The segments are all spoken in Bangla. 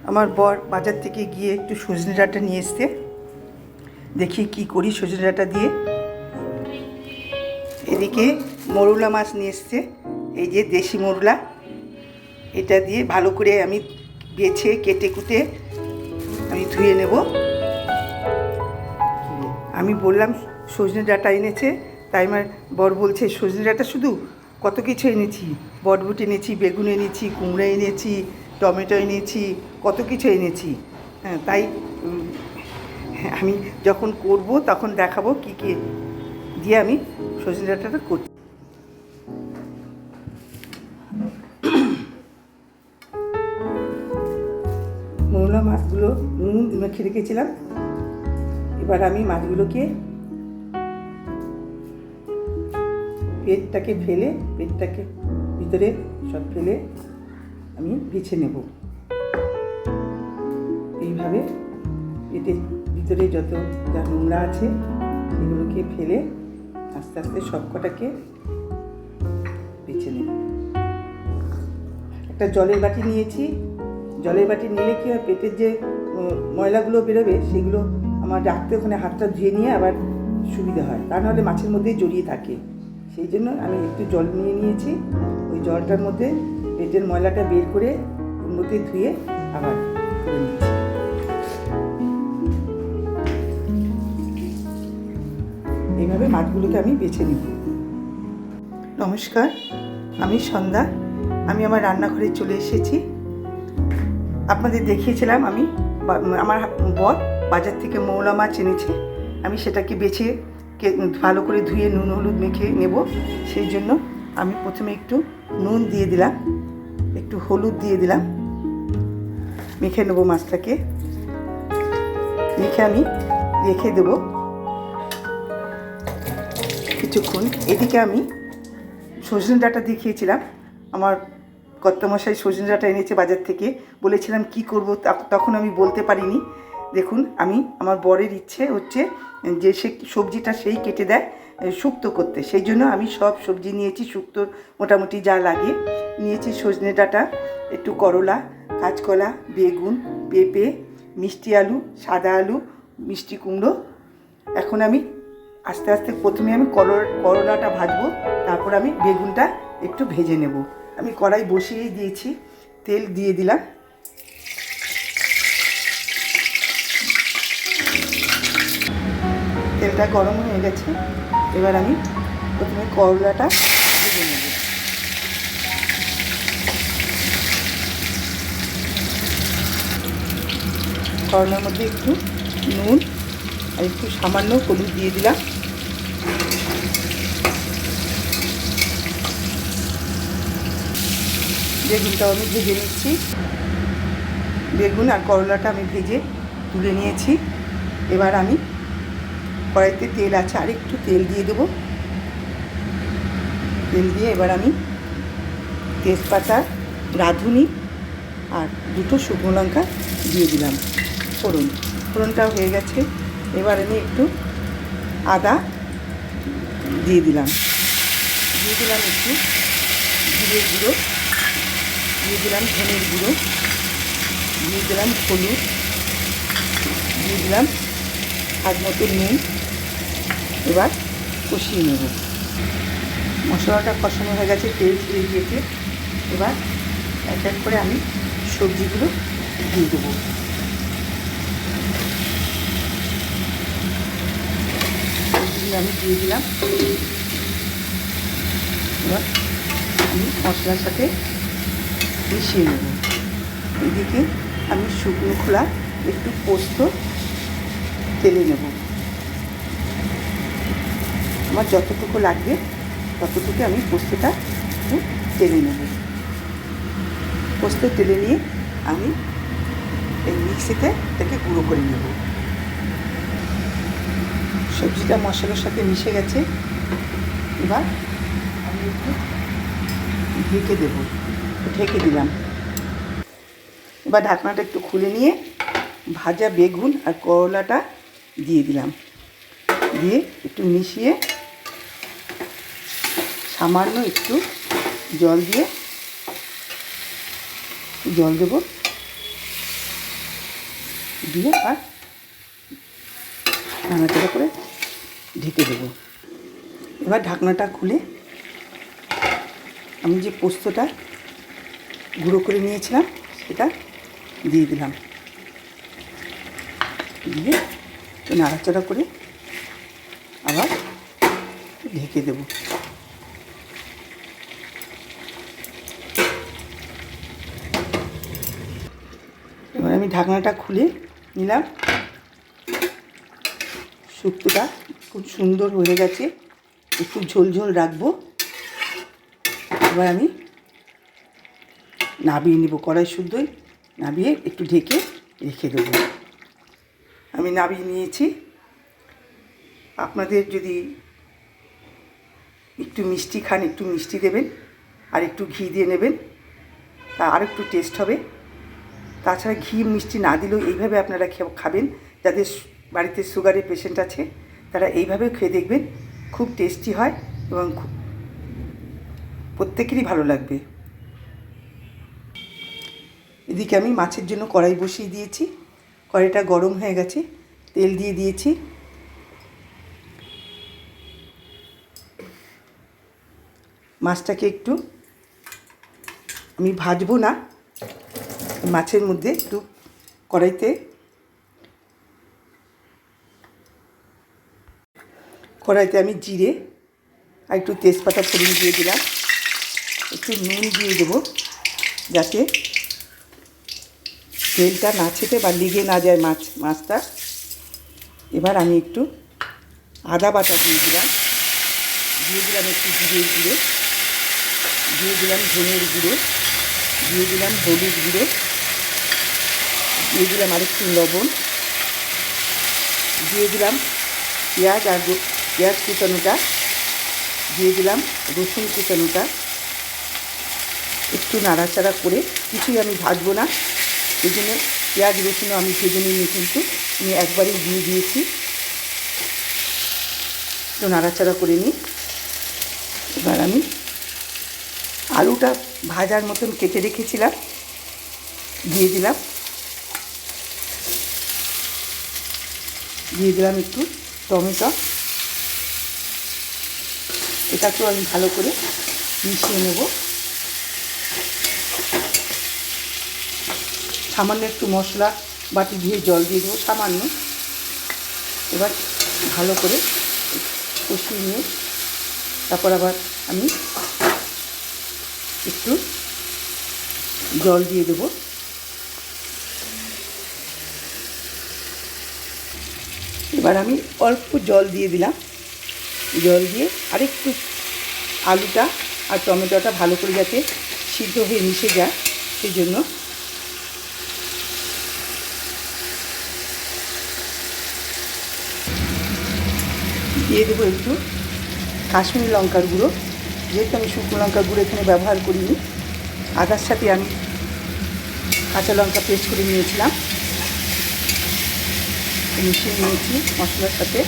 আমার বর বাজার থেকে গিয়ে একটু সজনে ডাঁটা নিয়ে এসছে। দেখি কি করি সজনে ডাঁটা দিয়ে। এদিকে মরুলা মাছ নিয়ে এসছে, এই যে দেশি মরুলা। এটা দিয়ে ভালো করে আমি বেছে কেটে কুটে আমি ধুয়ে নেব। আমি বললাম সজনে ডাঁটা এনেছে, তাই আমার বর বলছে সজনে ডাঁটা শুধু, কত কিছু এনেছি, বটবুটি এনেছি, বেগুন এনেছি, কুমড়ো এনেছি, টমেটো এনেছি, কত কিছু এনেছি। হ্যাঁ, তাই আমি যখন করব তখন দেখাবো কী কী দিয়ে আমি সজনে ডাঁটাটা করছি। মৌলা মাছগুলো নুন মেখে রেখেছিলাম। এবার আমি মাছগুলোকে পেটটাকে ভিতরে সব ফেলে আমি বেছে নেব। এইভাবে পেটের ভিতরে যত যা নোংরা আছে সেগুলোকে ফেলে আস্তে আস্তে সব কটাকে বেছে নেব। একটা জলের বাটি নিয়েছি। জলের বাটি নিলে কি হয়, পেটের যে ময়লাগুলো বেরোবে সেগুলো আমার রাখতে ওখানে হাতটা ধুয়ে নিয়ে আবার সুবিধা হয়, তা নাহলে মাছের মধ্যেই জড়িয়ে থাকে। সেই জন্য আমি একটু জল নিয়ে নিয়েছি। ওই জলটার মধ্যে পেটের ময়লাটা বের করে ওর মধ্যে ধুয়ে আবার করে নিচ্ছি। এইভাবে মাছগুলোকে আমি বেছে নিব। নমস্কার, আমি সন্ধ্যা। আমি আমার রান্নাঘরে চলে এসেছি। আপনাদের দেখিয়েছিলাম আমি আমার বর বাজার থেকে মৌলা মাছ এনেছে। আমি সেটাকে বেছে ভালো করে ধুয়ে নুন হলুদ মেখে নেব। সেই জন্য আমি প্রথমে একটু নুন দিয়ে দিলাম, একটু হলুদ দিয়ে দিলাম, মেখে নেব মাছটাকে। মেখে আমি রেখে দেব কিছুক্ষণ। এদিকে আমি সজনে ডাঁটা দেখিয়েছিলাম। আমার কর্তামশাই সজনে ডাঁটা এনেছে বাজার থেকে। বলেছিলাম কি করব, তখন আমি বলতে পারিনি। দেখুন, আমি আমার বরের ইচ্ছে হচ্ছে যে সে সবজিটা সেই কেটে দেয় শুক্তো করতে। সেই জন্য আমি সব সবজি নিয়েছি, শুক্তোর মোটামুটি যা লাগে নিয়েছি। সজনে ডাঁটা, একটু করলা, কাঁচকলা, বেগুন, পেঁপে, মিষ্টি আলু, সাদা আলু, মিষ্টি কুমড়ো। এখন আমি আস্তে আস্তে প্রথমে আমি করলাটা ভাজবো, তারপর আমি বেগুনটা একটু ভেজে নেব। আমি কড়াই বসিয়েই দিয়েছি, তেল দিয়ে দিলাম। তেলটা গরম হয়ে গেছে। এবার আমি প্রথমে করলাটা ভেজে নেব। করলার মধ্যে একটু নুন আর একটু সামান্য হলুদ দিয়ে দিলাম। বেগুনটাও আমি ভেজে নিচ্ছি। বেগুন আর করলাটা আমি ভেজে তুলে নিয়েছি। এবার আমি কড়াইতে তেল আছে, আর একটু তেল দিয়ে দেবো। তেল দিয়ে এবার আমি তেজপাতা, রাঁধুনি আর দুটো শুকনো লঙ্কা দিয়ে দিলাম। ফোড়নটাও হয়ে গেছে। এবার আমি একটু আদা দিয়ে দিলাম। একটু জিরের গুঁড়ো, দিয়ে দিলাম ধনের গুঁড়ো, দিয়ে দিলাম হলুদ, দিয়ে দিলাম স্বাদ মতো নুন। এবার কষিয়ে নেব। মশলাটা কষানো হয়ে গেছে, তেল ছেড়ে দিয়েছে। এবার এক এক করে আমি সবজিগুলো দিয়ে দেবো। সবজিগুলো আমি দিয়ে দিলাম। এবার আমি মশলার সাথে মিশিয়ে নেব। এদিকে আমি শুকনো খোলা একটু পোস্ত তেলে নেব। আমার যতটুকু লাগবে ততটুকু আমি পোস্তটা একটু তেলে নেব। পোস্ত তেলে নিয়ে আমি এই মিক্সিতে এটাকে গুঁড়ো করে নেব। সবজিটা মশলার সাথে মিশে গেছে। এবার আমি একটু ঢেকে দিলাম। এবার ঢাকনাটা একটু খুলে নিয়ে ভাজা বেগুন আর করলাটা দিয়ে দিলাম। দিয়ে একটু মিশিয়ে সামান্য একটু জল দিয়ে জল দেবো, দিয়ে আর নাড়াচাড়া করে ঢেকে দেবো। এবার ঢাকনাটা খুলে আমি যে পোস্তটা গুঁড়ো করে নিয়েছিলাম সেটা দিয়ে দিলাম, দিয়ে নাড়াচাড়া করে আবার ঢেকে দেব। এবার আমি ঢাকনাটা খুলে নিলাম। শুক্তোটা খুব সুন্দর হয়ে গেছে, একটু ঝোল ঝোল রাখবো। এবার আমি নাবিয়ে নেব, কড়াই শুদ্ধই নাবিয়ে একটু ঢেকে রেখে দেবো। আমি নাবিয়ে নিয়েছি। আপনাদের যদি একটু মিষ্টি খান একটু মিষ্টি দেবেন, আর একটু ঘি দিয়ে নেবেন, তা আর একটু টেস্ট হবে। তাছাড়া ঘি মিষ্টি না দিলেও এইভাবে আপনারা খাবেন। যাদের বাড়িতে সুগারের পেশেন্ট আছে তারা এইভাবে খেয়ে দেখবেন, খুব টেস্টি হয় এবং প্রত্যেকেরই ভালো লাগবে। এদিকে আমি মাছের জন্য কড়াই বসিয়ে দিয়েছি। কড়াইটা গরম হয়ে গেছে, তেল দিয়ে দিয়েছি। মাছটাকে একটু আমি ভাজবো না, মাছের মধ্যে একটু কড়াইতে আমি জিরে আর একটু তেজপাতা ফোড়ন দিয়ে দিলাম, একটু নুন দিয়ে দেবো যাতে তেলটা না ছেটে বা লেগে না যায় মাছটা। এবার আমি একটু আদা বাটা দিয়ে দিলাম একটু জিরের গুঁড়ো, দিয়ে দিলাম ধনের গুঁড়ো, দিয়ে দিলাম হলুদ গুঁড়ো, দিয়ে দিলাম আরেকটু লবণ, দিয়ে দিলাম পেঁয়াজ কুচানোটা, দিয়ে দিলাম রসুন কুচানোটা। একটু নাড়াচাড়া করে, কিছুই আমি ভাজবো না, এই জন্য পেঁয়াজ রসুনও আমি ভেজে নিয়ে কিন্তু আমি একবারেই দিয়ে দিয়েছি। একটু নাড়াচাড়া করে নিই। এবার আমি আলুটা ভাজার মতন কেটে রেখেছিলাম, দিয়ে দিলাম একটু টমেটো। এটাকেও আমি ভালো করে মিশিয়ে নেব। সামান্য একটু মশলা বাটি দিয়ে জল দিয়ে দেবো সামান্য। এবার ভালো করে কষিয়ে নিয়ে তারপর আবার আমি একটু জল দিয়ে দেবো। এবার আমি অল্প জল দিয়ে দিলাম, জল দিয়ে আরেকটু আলুটা আর টমেটোটা ভালো করে যাতে সিদ্ধ হয়ে মিশে যায় সেই জন্য দিয়ে দেবো একটু কাশ্মীরি লঙ্কার গুঁড়ো। যেহেতু আমি শুকনো লঙ্কার গুঁড়ো এখানে ব্যবহার করিনি, আদার সাথে আমি কাঁচা লঙ্কা পেস্ট করে নিয়েছিলাম, মিশিয়ে নিয়েছি মশলার সাথে।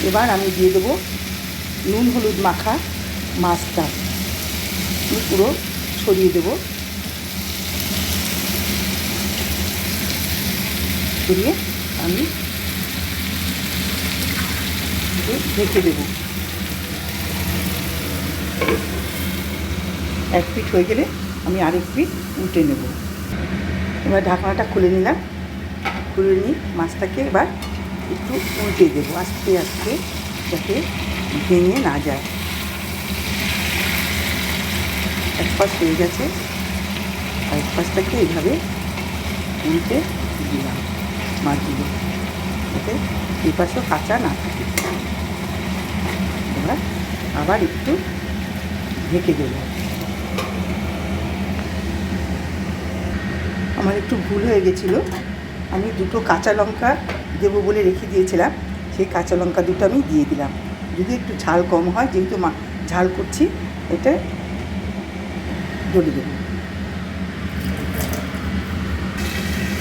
এবার আমি দিয়ে দেবো নুন হলুদ মাখা মাছটা, পুরো ছড়িয়ে দেবো, ছড়িয়ে আমি ঢেকে দেবো। এক পিঠ হয়ে গেলে আমি আরেক পিঠ উল্টে নেব। এবার ঢাকনাটা খুলে নিলাম, খুলে নিয়ে মাছটাকে এবার একটু উল্টে দেবো আস্তে আস্তে যাতে ভেঙে না যায়। এক পাশ হয়ে গেছে, আর এক পাশটাকে এইভাবে উল্টে দিলাম মাছগুলো যাতে এই পাশেও কাঁচা না থাকে। এবার আবার একটু ঢেকে দেবো। আমার একটু ভুল হয়ে গেছিলো, আমি দুটো কাঁচা লঙ্কা দেবো বলে রেখে দিয়েছিলাম, সেই কাঁচা লঙ্কা দুটো আমি দিয়ে দিলাম। যদি একটু ঝাল কম হয়, যেহেতু ঝাল করছি, এটা জড়িয়ে দেবো।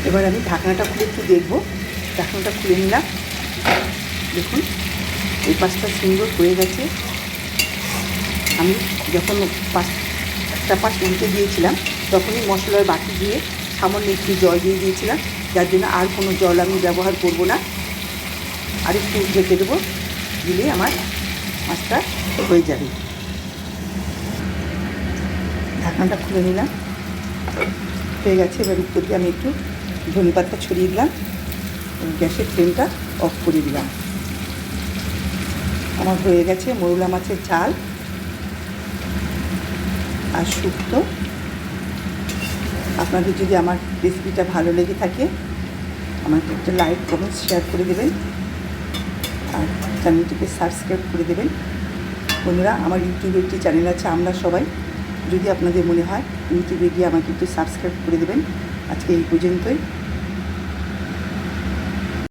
এবার আমি ঢাকনাটা খুলে একটু দেখবো। ঢাকনাটা খুলে নিলাম, দেখুন এই পাশটা সুন্দর হয়ে গেছে। আমি যখন একটা পাশ উল্টে দিয়েছিলাম, তখনই মশলার বাটি দিয়ে সামান্য একটু জল দিয়ে দিয়েছিলাম, যার জন্য আর কোনো জল আমি ব্যবহার করব না। আর একটু ঢেকে দেবো, দিলে আমার মাছটা হয়ে যাবে। ঢাকনাটা খুলে নিলাম, হয়ে গেছে। এবার উপর দিয়ে আমি একটু ধনে পাতা ছড়িয়ে দিলাম, গ্যাসের ফ্লেমটা অফ করে দিলাম। আমার হয়ে গেছে মৌরলা মাছের ঝাল আর শুক্তো। আপনাদের যদি আমার রেসিপিটা ভালো লেগে থাকে আমাকে একটা লাইক কমেন্ট শেয়ার করে দেবেন, আর চ্যানেলটিকে সাবস্ক্রাইব করে দেবেন। বন্ধুরা, আমার ইউটিউবে একটি চ্যানেল আছে আমরা সবাই, যদি আপনাদের মনে হয় ইউটিউবে গিয়ে আমাকে একটু সাবস্ক্রাইব করে দেবেন। আজকে এই পর্যন্তই।